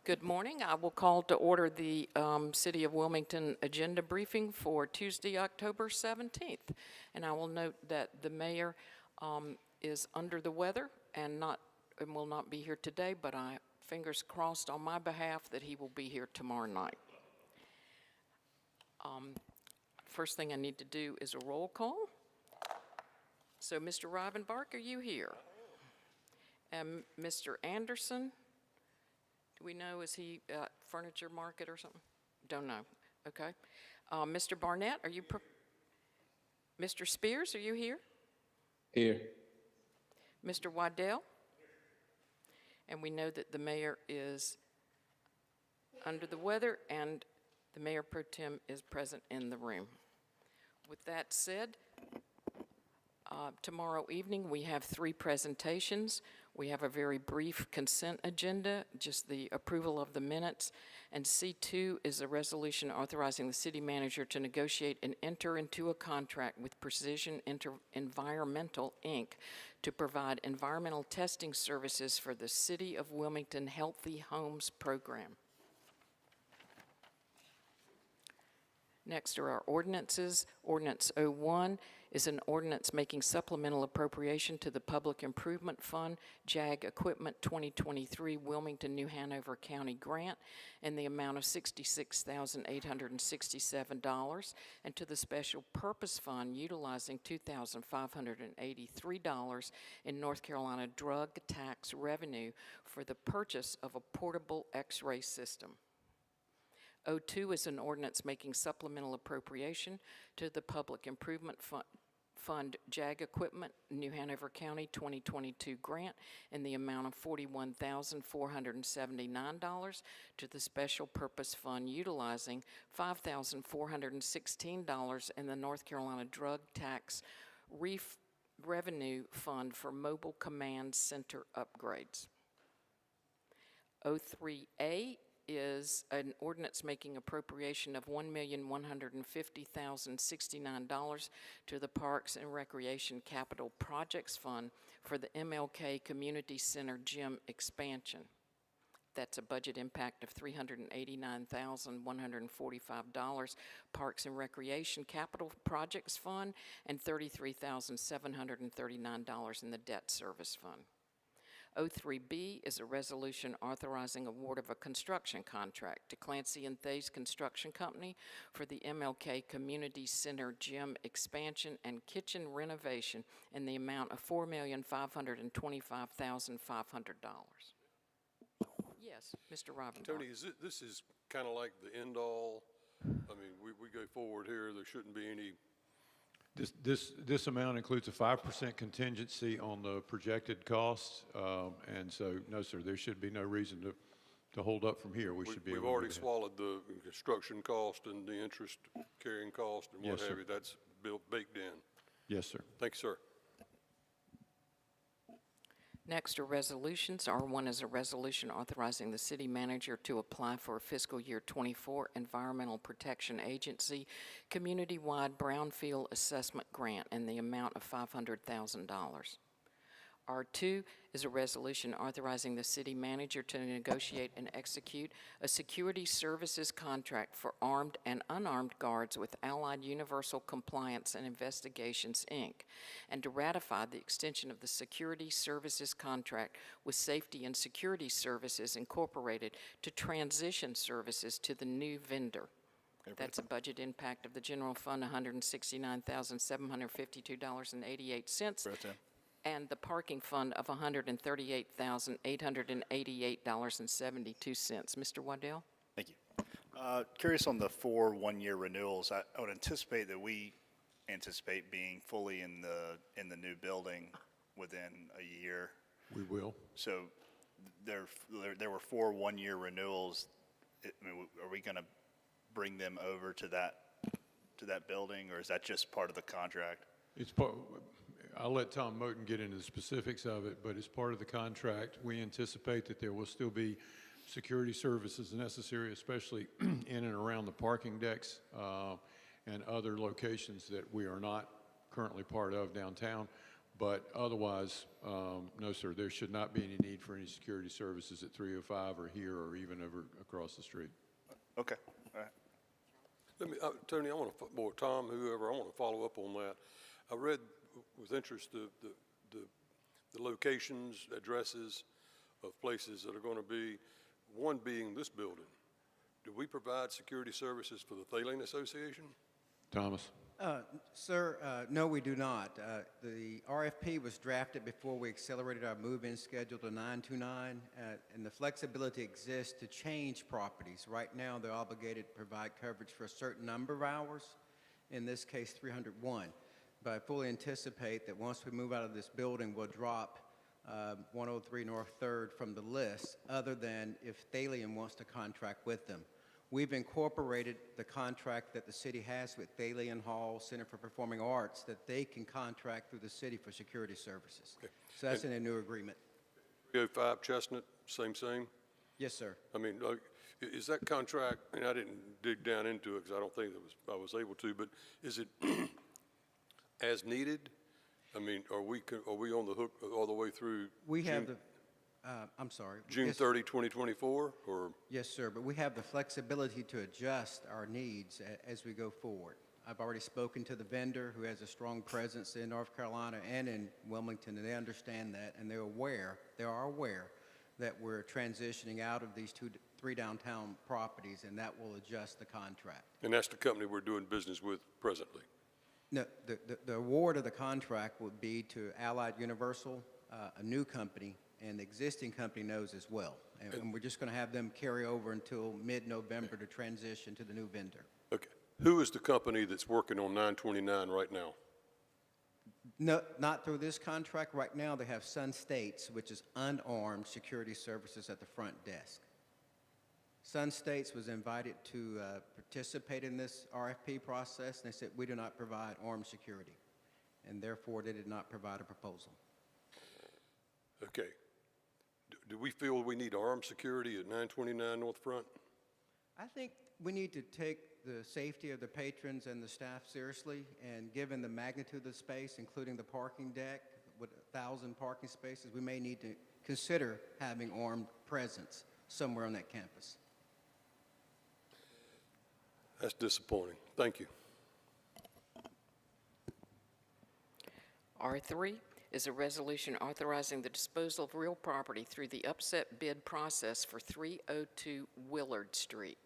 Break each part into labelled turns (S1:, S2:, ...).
S1: Good morning. I will call to order the City of Wilmington agenda briefing for Tuesday, October 17th. And I will note that the mayor is under the weather and will not be here today, but fingers crossed on my behalf that he will be here tomorrow night. First thing I need to do is a roll call. So Mr. Rivenbark, are you here? And Mr. Anderson? Do we know, is he at Furniture Market or something? Don't know. Okay. Mr. Barnett, are you? Mr. Spears, are you here?
S2: Here.
S1: Mr. Waddell? And we know that the mayor is under the weather and the mayor pro tem is present in the room. With that said, tomorrow evening we have 3 presentations. We have a very brief consent agenda, just the approval of the minutes. And C2 is a resolution authorizing the city manager to negotiate and enter into a contract with Precision Environmental, Inc. to provide environmental testing services for the City of Wilmington Healthy Homes Program. Next are our ordinances. Ordinance 01 is an ordinance making supplemental appropriation to the Public Improvement Fund, JAG Equipment 2023 Wilmington, New Hanover County Grant in the amount of $66,867, and to the Special Purpose Fund utilizing $2,583 in North Carolina drug tax revenue for the purchase of a portable X-ray system. 02 is an ordinance making supplemental appropriation to the Public Improvement Fund JAG Equipment New Hanover County 2022 grant in the amount of $41,479 to the Special Purpose Fund utilizing $5,416 in the North Carolina Drug Tax Revenue Fund for Mobile Command Center upgrades. 03A is an ordinance making appropriation of $1,150,069 to the Parks and Recreation Capital Projects Fund for the MLK Community Center gym expansion. That's a budget impact of $389,145 Parks and Recreation Capital Projects Fund and $33,739 in the Debt Service Fund. 03B is a resolution authorizing award of a construction contract to Clancy and Thays Construction Company for the MLK Community Center gym expansion and kitchen renovation in the amount of $4,525,500. Yes, Mr. Robin.
S3: Tony, this is kind of like the end all? I mean, we go forward here, there shouldn't be any.
S4: This amount includes a 5% contingency on the projected costs, and so no, sir, there should be no reason to hold up from here.
S3: We've already swallowed the construction cost and the interest carrying cost and what have you. That's baked in.
S4: Yes, sir.
S3: Thanks, sir.
S1: Next are resolutions. R1 is a resolution authorizing the city manager to apply for a fiscal year 24 Environmental Protection Agency community-wide brownfield assessment grant in the amount of $500,000. R2 is a resolution authorizing the city manager to negotiate and execute a security services contract for armed and unarmed guards with Allied Universal Compliance and Investigations, Inc., and to ratify the extension of the security services contract with Safety and Security Services, Incorporated, to transition services to the new vendor. That's a budget impact of the general fund, $169,752.88. And the parking fund of $138,888.72. Mr. Waddell?
S5: Thank you. Curious on the 4 one-year renewals. I would anticipate that we anticipate being fully in the new building within a year.
S4: We will.
S5: So there were 4 one-year renewals. I mean, are we going to bring them over to that building, or is that just part of the contract?
S4: It's part. I'll let Tom Moten get into the specifics of it, but as part of the contract, we anticipate that there will still be security services necessary, especially in and around the parking decks and other locations that we are not currently part of downtown. But otherwise, no, sir, there should not be any need for any security services at 305 or here or even over across the street.
S5: Okay, all right.
S3: Let me, Tony, I want to, or Tom, whoever, I want to follow up on that. I read with interest the locations, addresses of places that are going to be, one being this building. Do we provide security services for the Thaling Association?
S4: Thomas?
S2: Sir, no, we do not. The RFP was drafted before we accelerated our move-in schedule to 929, and the flexibility exists to change properties. Right now, they're obligated to provide coverage for a certain number of hours, in this case, 301. But I fully anticipate that once we move out of this building, we'll drop 103 North 3rd from the list, other than if Thalian wants to contract with them. We've incorporated the contract that the city has with Thalian Hall Center for Performing Arts, that they can contract through the city for security services.
S3: Okay.
S2: So that's in a new agreement.
S3: 305 Chestnut, same?
S2: Yes, sir.
S3: I mean, is that contract, and I didn't dig down into it because I don't think I was able to, but is it as needed? I mean, are we on the hook all the way through?
S2: We have the, I'm sorry.
S3: June
S2: Yes,
S3: 30, 2024, or?
S2: Yes, sir, but we have the flexibility to adjust our needs as we go forward. I've already spoken to the vendor who has a strong presence in North Carolina and in Wilmington, and they understand that, and they are aware that we're transitioning out of these three downtown properties, and that will adjust the contract.
S3: And that's the company we're doing business with presently?
S2: No, the award of the contract would be to Allied Universal, a new company, and the existing company knows as well. And we're just going to have them carry over until mid-November to transition to the new vendor.
S3: Okay. Who is the company that's working on 929 right now?
S2: No, not through this contract. Right now, they have Sun States, which is unarmed security services at the front desk. Sun States was invited to participate in this RFP process, and they said, we do not provide armed security, and therefore they did not provide a proposal.
S3: Okay. Do we feel we need armed security at 929 North Front?
S2: I think we need to take the safety of the patrons and the staff seriously, and given the magnitude of the space, including the parking deck with 1,000 parking spaces, we may need to consider having armed presence somewhere on that campus.
S3: That's disappointing. Thank you.
S1: R3 is a resolution authorizing the disposal of real property through the upset bid process for 302 Willard Street.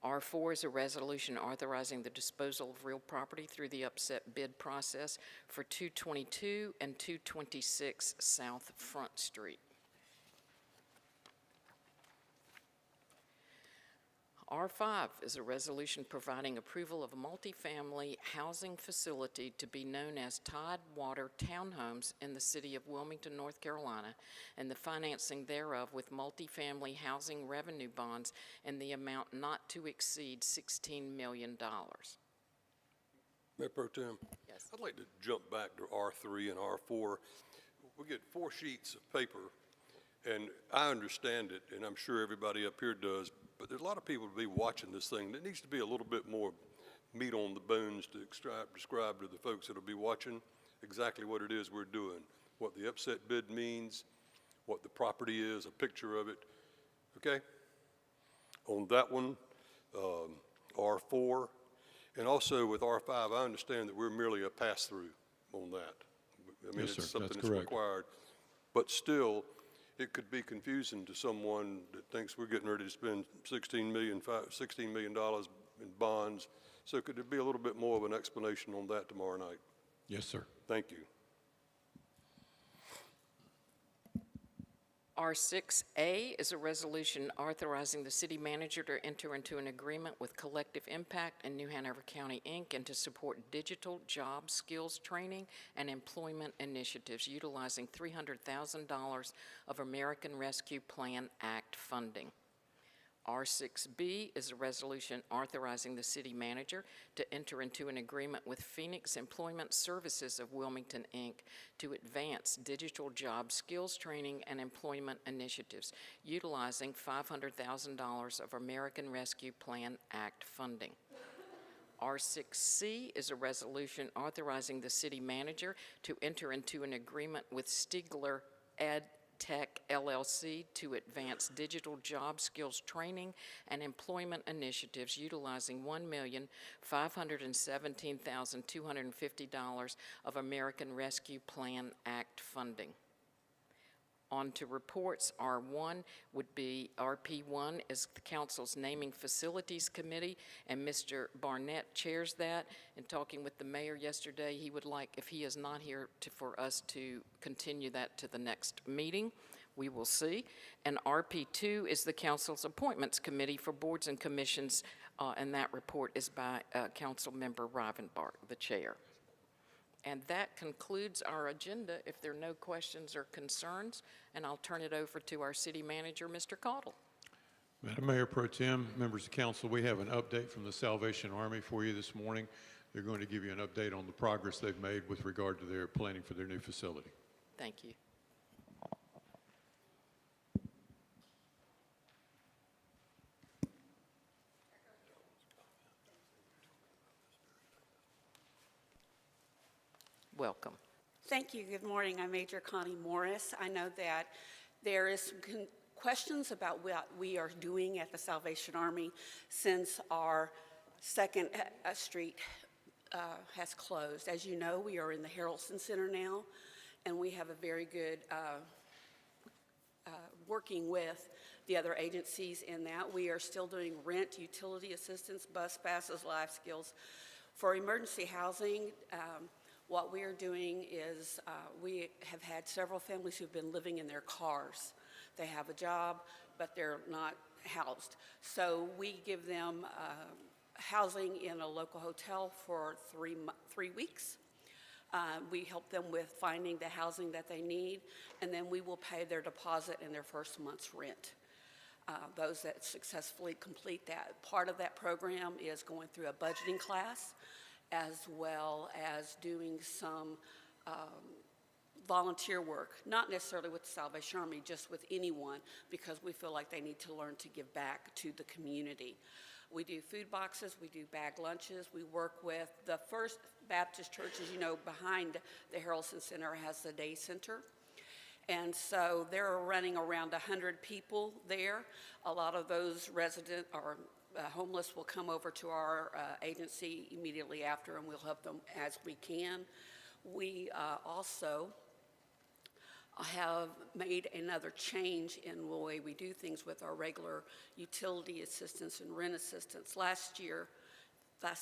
S1: R4 is a resolution authorizing the disposal of real property through the upset bid process for 222 and 226 South Front Street. R5 is a resolution providing approval of a multifamily housing facility to be known as Tidewater Townhomes in the city of Wilmington, North Carolina, and the financing thereof with multifamily housing revenue bonds in the amount not to exceed $16 million.
S3: Mayor Pro Tem?
S1: Yes.
S3: I'd like to jump back to R3 and R4. We get 4 sheets of paper, and I understand it, and I'm sure everybody up here does, but there's a lot of people to be watching this thing. There needs to be a little bit more meat on the bones to describe to the folks that will be watching exactly what it is we're doing, what the upset bid means, what the property is, a picture of it, okay? On that one, R4, and also with R5, I understand that we're merely a pass-through on that. I mean,
S4: Yes, sir,
S3: it's something
S4: that's
S3: that's
S4: correct.
S3: required, but still, it could be confusing to someone that thinks we're getting ready to spend $16 million in bonds. So could there be a little bit more of an explanation on that tomorrow night?
S4: Yes, sir.
S3: Thank you.
S1: R6A is a resolution authorizing the city manager to enter into an agreement with Collective Impact and New Hanover County, Inc., and to support digital job skills training and employment initiatives utilizing $300,000 of American Rescue Plan Act funding. R6B is a resolution authorizing the city manager to enter into an agreement with Phoenix Employment Services of Wilmington, Inc. to advance digital job skills training and employment initiatives, utilizing $500,000 of American Rescue Plan Act funding. R6C is a resolution authorizing the city manager to enter into an agreement with Stigler EdTech LLC to advance digital job skills training and employment initiatives utilizing $1,517,250 of American Rescue Plan Act funding. On to reports. R1 would be, RP1 is the council's naming facilities committee, and Mr. Barnett chairs that. In talking with the mayor yesterday, he would like, if he is not here, for us to continue that to the next meeting. We will see. And RP2 is the council's appointments committee for boards and commissions, and that report is by Council Member Rivenbark, the chair. And that concludes our agenda, if there are no questions or concerns, and I'll turn it over to our city manager, Mr. Caudle.
S4: Madam Mayor Pro Tem, members of council, we have an update from the Salvation Army for you this morning. They're going to give you an update on the progress they've made with regard to their planning for their new facility.
S1: Thank you. Welcome.
S6: Thank you. Good morning. I'm Major Connie Morris. I know that there is some questions about what we are doing at the Salvation Army since our Second Street has closed. As you know, we are in the Harrelson Center now, and we have a very good working with the other agencies in that. We are still doing rent, utility assistance, bus passes, life skills. For emergency housing, what we are doing is we have had several families who've been living in their cars. They have a job, but they're not housed. So we give them housing in a local hotel for 3 weeks. We help them with finding the housing that they need, and then we will pay their deposit and their first month's rent. Those that successfully complete that. Part of that program is going through a budgeting class, as well as doing some volunteer work, not necessarily with the Salvation Army, just with anyone, because we feel like they need to learn to give back to the community. We do food boxes, we do bag lunches, we work with the First Baptist Church, as you know, behind the Harrelson Center has the day center. And so they're running around 100 people there. A lot of those resident or homeless will come over to our agency immediately after, and we'll help them as we can. We also have made another change in the way we do things with our regular utility assistance and rent assistance. Last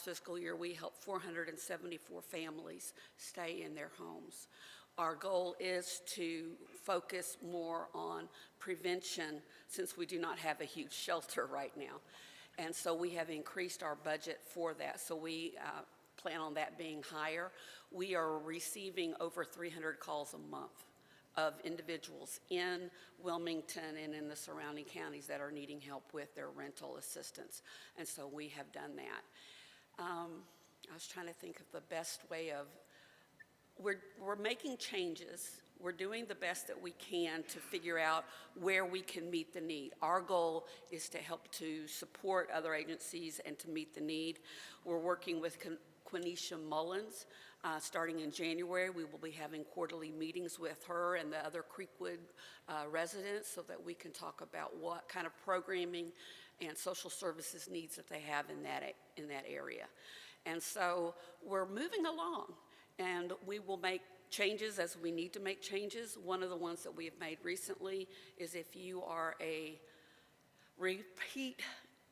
S6: fiscal year, we helped 474 families stay in their homes. Our goal is to focus more on prevention, since we do not have a huge shelter right now. And so we have increased our budget for that. So we plan on that being higher. We are receiving over 300 calls a month of individuals in Wilmington and in the surrounding counties that are needing help with their rental assistance. And so we have done that. I was trying to think of the best way of, we're making changes. We're doing the best that we can to figure out where we can meet the need. Our goal is to help to support other agencies and to meet the need. We're working with Quenisha Mullins. Starting in January, we will be having quarterly meetings with her and the other Creekwood residents so that we can talk about what kind of programming and social services needs that they have in that area. And so we're moving along, and we will make changes as we need to make changes. One of the ones that we have made recently is if you are a repeat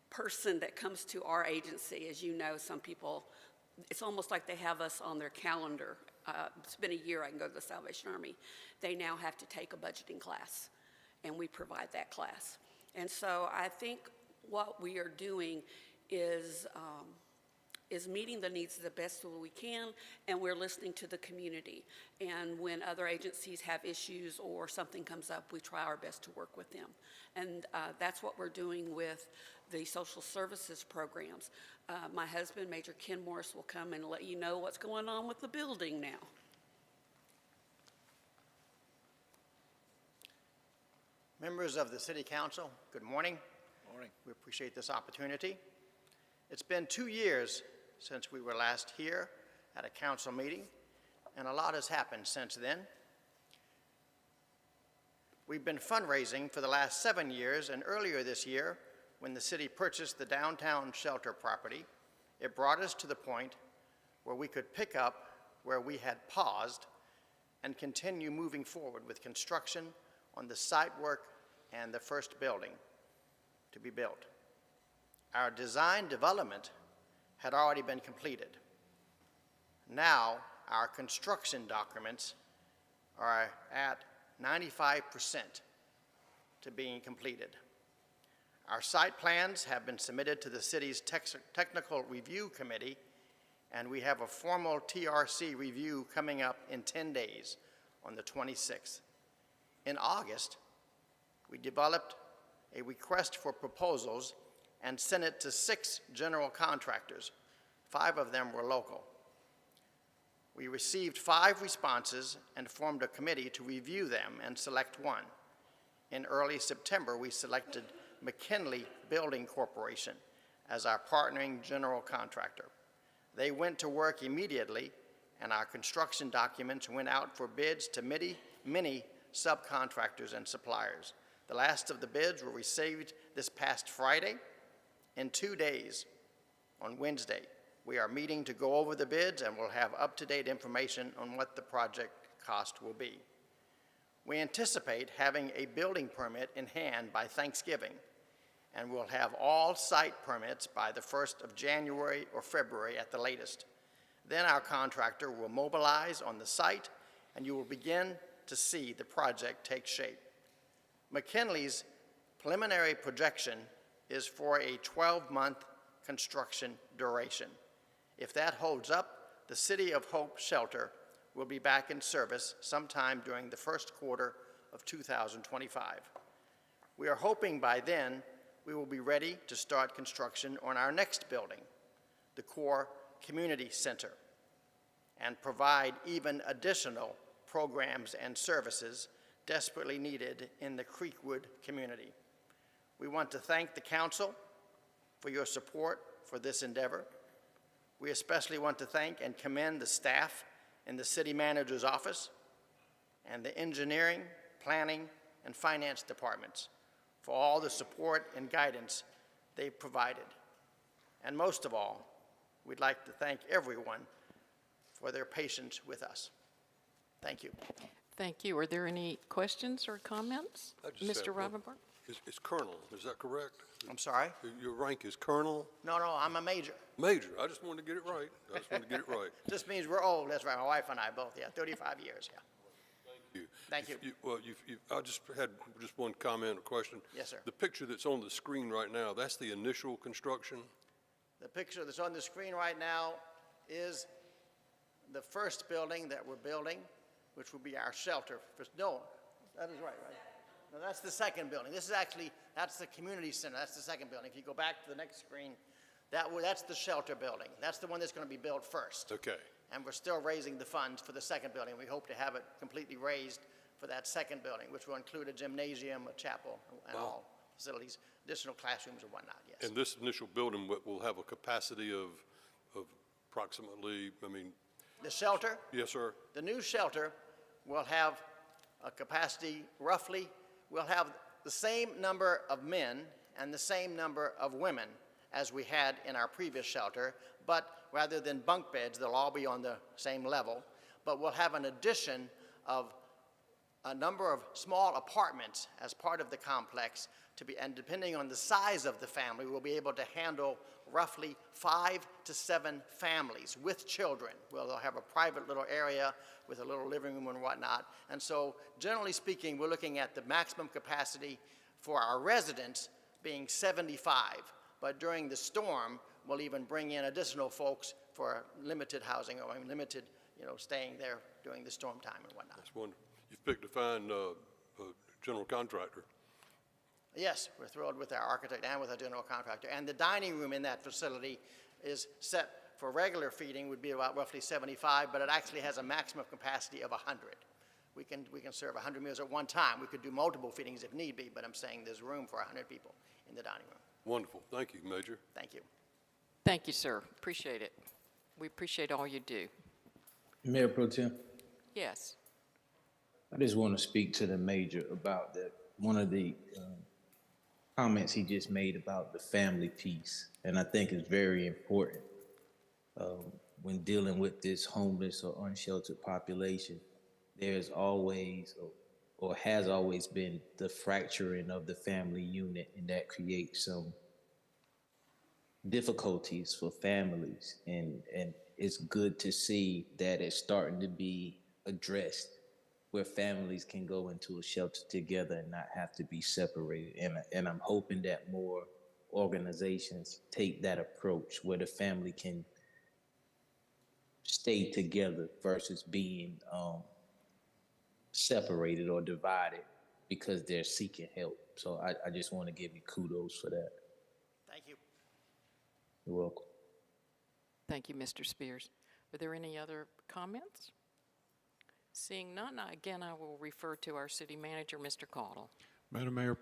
S6: person that comes to our agency, as you know, some people, it's almost like they have us on their calendar. It's been a year I can go to the Salvation Army. They now have to take a budgeting class, and we provide that class. And so I think what we are doing is meeting the needs the best that we can, and we're listening to the community. And when other agencies have issues or something comes up, we try our best to work with them. And that's what we're doing with the social services programs. My husband, Major Ken Morris, will come and let you know what's going on with the building now.
S7: Members of the City Council, good morning. Morning. We appreciate this opportunity. It's been 2 years since we were last here at a council meeting, and a lot has happened since then. We've been fundraising for the last 7 years, and earlier this year, when the city purchased the downtown shelter property, it brought us to the point where we could pick up where we had paused and continue moving forward with construction on the site work and the first building to be built. Our design development had already been completed. Now, our construction documents are at 95% to being completed. Our site plans have been submitted to the city's technical review committee, and we have a formal TRC review coming up in 10 days on the 26th. In August, we developed a request for proposals and sent it to 6 general contractors. 5 of them were local. We received 5 responses and formed a committee to review them and select one. In early September, we selected McKinley Building Corporation as our partnering general contractor. They went to work immediately, and our construction documents went out for bids to many subcontractors and suppliers. The last of the bids were received this past Friday. In 2 days, on Wednesday, we are meeting to go over the bids, and we'll have up-to-date information on what the project cost will be. We anticipate having a building permit in hand by Thanksgiving, and we'll have all site permits by the 1st of January or February at the latest. Then our contractor will mobilize on the site, and you will begin to see the project take shape. McKinley's preliminary projection is for a 12-month construction duration. If that holds up, the City of Hope Shelter will be back in service sometime during the first quarter of 2025. We are hoping by then we will be ready to start construction on our next building, the Core Community Center, and provide even additional programs and services desperately needed in the Creekwood community. We want to thank the council for your support for this endeavor. We especially want to thank and commend the staff in the city manager's office and the engineering, planning, and finance departments for all the support and guidance they've provided. And most of all, we'd like to thank everyone for their patience with us. Thank you.
S1: Thank you. Are there any questions or comments?
S3: I just
S1: Mr.
S3: have one.
S1: Ravenborough?
S3: It's colonel, is that correct?
S7: I'm sorry?
S3: Your rank is colonel?
S7: No, I'm a major.
S3: Major, I just wanted to get it right. I just wanted to get it right.
S7: Just means we're old, that's right, my wife and I both, yeah, 35 years, yeah.
S3: Thank you.
S7: Thank you.
S3: Well, I just had just one comment or question.
S7: Yes, sir.
S3: The picture that's on the screen right now, that's the initial construction?
S7: The picture that's on the screen right now is the first building that we're building, which will be our shelter. No, that is right? No, that's the second building. This is actually, that's the community center. That's the second building. If you go back to the next screen, that's the shelter building. That's the one that's going to be built first.
S3: Okay.
S7: And we're still raising the funds for the second building. We hope to have it completely raised for that second building, which will include a gymnasium, a chapel, and all facilities, additional classrooms and whatnot, yes.
S3: And this initial building will have a capacity of approximately,
S7: The shelter?
S3: yes, sir?
S7: The new shelter will have a capacity roughly, we'll have the same number of men and the same number of women as we had in our previous shelter, but rather than bunk beds, they'll all be on the same level, but we'll have an addition of a number of small apartments as part of the complex to be, and depending on the size of the family, we'll be able to handle roughly 5 to 7 families with children. Well, they'll have a private little area with a little living room and whatnot. And so, generally speaking, we're looking at the maximum capacity for our residents being 75. But during the storm, we'll even bring in additional folks for limited housing or limited, staying there during the storm time and whatnot.
S3: That's wonderful. You've picked a fine general contractor.
S7: Yes, we're thrilled with our architect and with our general contractor. And the dining room in that facility is set for regular feeding would be about roughly 75, but it actually has a maximum capacity of 100. We can serve 100 meals at one time. We could do multiple feedings if need be, but I'm saying there's room for 100 people in the dining room.
S3: Wonderful. Thank you, Major.
S7: Thank you.
S1: Thank you, sir. Appreciate it. We appreciate all you do.
S8: Mayor Pro Tem,
S1: Yes.
S8: I just want to speak to the mayor about one of the comments he just made about the family piece. And I think it's very important when dealing with this homeless or unsheltered population. There's always or has always been the fracturing of the family unit, and that creates some difficulties for families. And it's good to see that it's starting to be addressed, where families can go into a shelter together and not have to be separated. And I'm hoping that more organizations take that approach, where the family can stay together versus being separated or divided because they're seeking help. So I just want to give you kudos for that.
S7: Thank you.
S8: You're welcome.
S1: Thank you, Mr. Spears. Are there any other comments? Seeing none, again, I will refer to our city manager, Mr. Caudle.
S4: Madam Mayor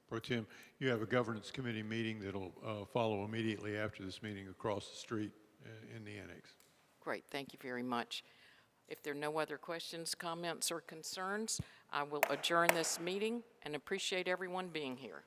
S4: Pro Tem, you have a governance committee meeting that'll follow immediately after this meeting across the street in the annex.
S1: Great, thank you very much. If there are no other questions, comments, or concerns, I will adjourn this meeting and appreciate everyone being here.